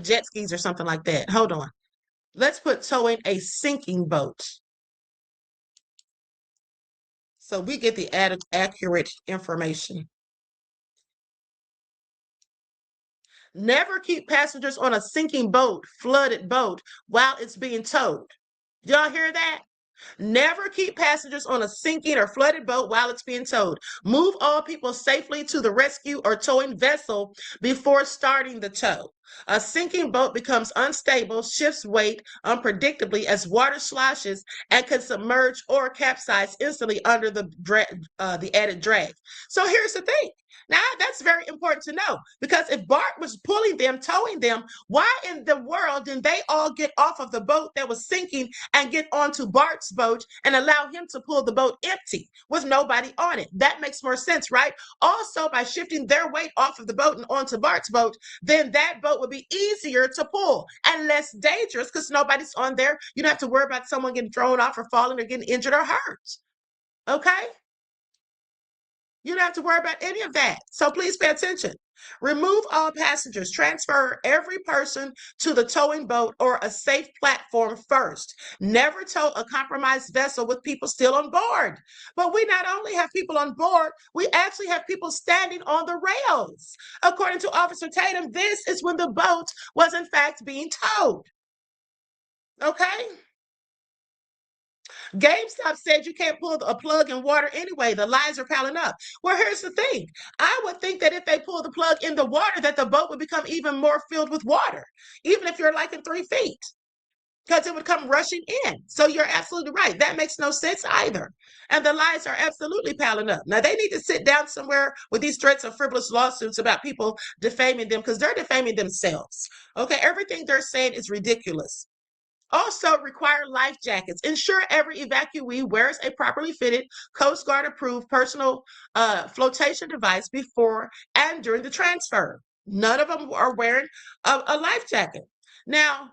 jet skis or something like that. Hold on. Let's put towing a sinking boat. So we get the added accurate information. Never keep passengers on a sinking boat, flooded boat, while it's being towed. Y'all hear that? Never keep passengers on a sinking or flooded boat while it's being towed. Move all people safely to the rescue or towing vessel before starting the tow. A sinking boat becomes unstable, shifts weight unpredictably as water sloshes, and can submerge or capsize instantly under the added drag. So here's the thing. Now, that's very important to know because if Bart was pulling them, towing them, why in the world didn't they all get off of the boat that was sinking and get onto Bart's boat and allow him to pull the boat empty with nobody on it? That makes more sense, right? Also, by shifting their weight off of the boat and onto Bart's boat, then that boat would be easier to pull and less dangerous because nobody's on there. You don't have to worry about someone getting thrown off or falling or getting injured or hurt. Okay? You don't have to worry about any of that. So please pay attention. Remove all passengers. Transfer every person to the towing boat or a safe platform first. Never tow a compromised vessel with people still on board. But we not only have people on board, we actually have people standing on the rails. According to Officer Tatum, this is when the boat was in fact being towed. Okay? GameStop said you can't pull a plug in water anyway. The lines are piling up. Well, here's the thing. I would think that if they pull the plug in the water, that the boat would become even more filled with water, even if you're like in 3 feet, because it would come rushing in. So you're absolutely right. That makes no sense either. And the lies are absolutely piling up. Now, they need to sit down somewhere with these threats of frivolous lawsuits about people defaming them because they're defaming themselves. Okay, everything they're saying is ridiculous. Also, require life jackets. Ensure every evacuee wears a properly fitted Coast Guard approved personal flotation device before and during the transfer. None of them are wearing a life jacket. Now,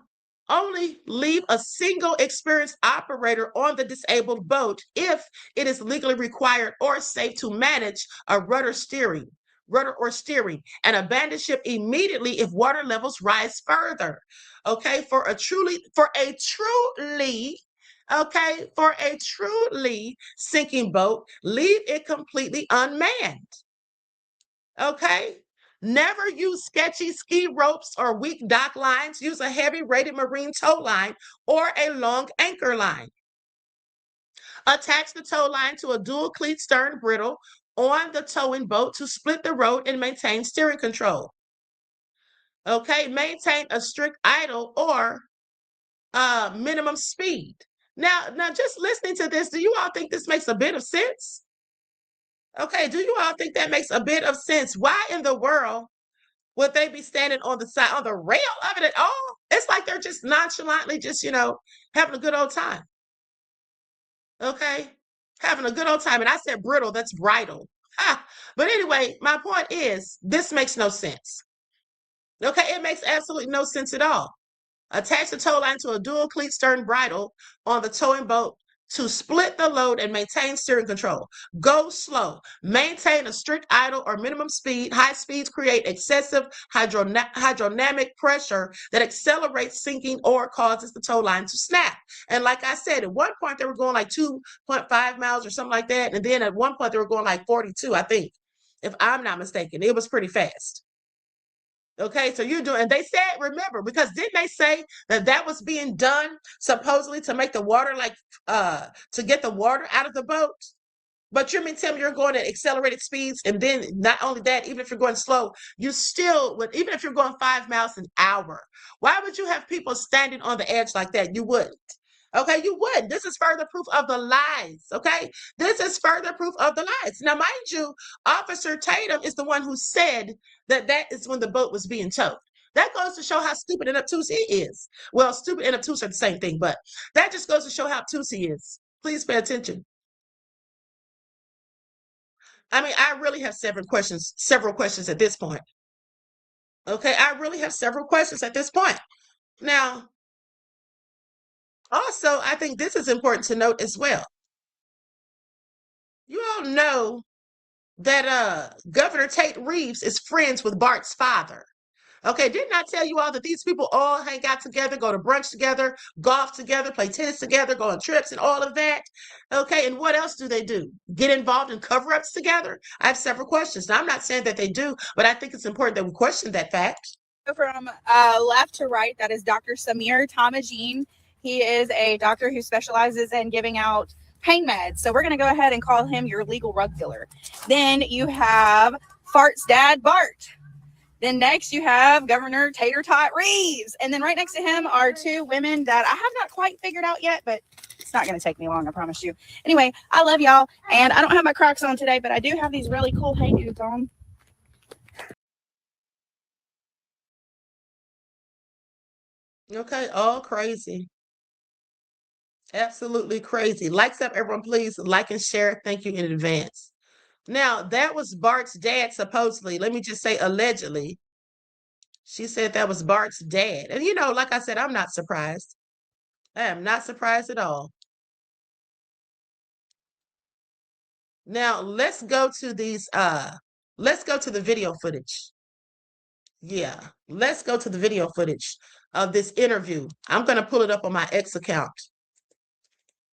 only leave a single experienced operator on the disabled boat if it is legally required or safe to manage a rudder or steering, and abandon ship immediately if water levels rise further. Okay, for a truly sinking boat, leave it completely unmanned. Okay, never use sketchy ski ropes or weak dock lines. Use a heavy rated marine tow line or a long anchor line. Attach the tow line to a dual cleat stern bridle on the towing boat to split the road and maintain steering control. Okay, maintain a strict idle or minimum speed. Now, just listening to this, do you all think this makes a bit of sense? Okay, do you all think that makes a bit of sense? Why in the world would they be standing on the side, on the rail of it at all? It's like they're just nonchalantly just, having a good old time. Okay, having a good old time. And I said brittle, that's bridle. But anyway, my point is this makes no sense. Okay, it makes absolutely no sense at all. Attach the tow line to a dual cleat stern bridle on the towing boat to split the load and maintain steering control. Go slow. Maintain a strict idle or minimum speed. High speeds create excessive hydrodynamic pressure that accelerates sinking or causes the tow line to snap. And like I said, at one point they were going like 2.5 miles or something like that. And then at one point they were going like 42, I think, if I'm not mistaken. It was pretty fast. Okay, so you're doing, and they said, remember, because didn't they say that was being done supposedly to make the water to get the water out of the boat? But you mean tell me you're going at accelerated speeds, and then not only that, even if you're going slow, you still would, even if you're going 5 miles an hour, why would you have people standing on the edge like that? You wouldn't. Okay, you would. This is further proof of the lies. Okay, this is further proof of the lies. Now, mind you, Officer Tatum is the one who said that is when the boat was being towed. That goes to show how stupid and obtuse he is. Well, stupid and obtuse are the same thing, but that just goes to show how obtuse he is. Please pay attention. I mean, I really have several questions at this point. Okay, I really have several questions at this point. Now, also, I think this is important to note as well. You all know that Governor Tate Reeves is friends with Bart's father. Okay, didn't I tell you all that these people all hang out together, go to brunch together, golf together, play tennis together, go on trips and all of that? Okay, and what else do they do? Get involved in cover-ups together? I have several questions. Now, I'm not saying that they do, but I think it's important that we question that fact. From left to right, that is Dr. Samir Tamajin. He is a doctor who specializes in giving out pain meds. So we're going to go ahead and call him your legal drug dealer. Then you have Fart's dad, Bart. Then next you have Governor Tater Tot Reeves. And then right next to him are two women that I have not quite figured out yet, but it's not going to take me long, I promise you. Anyway, I love y'all. And I don't have my Crocs on today, but I do have these really cool Hey Dudes on. Okay, all crazy. Absolutely crazy. Likes up, everyone, please like and share. Thank you in advance. Now, that was Bart's dad, supposedly. Let me just say allegedly. She said that was Bart's dad. And like I said, I'm not surprised. I am not surprised at all. Now, let's go to the video footage. Yeah, let's go to the video footage of this interview. I'm going to pull it up on my X account.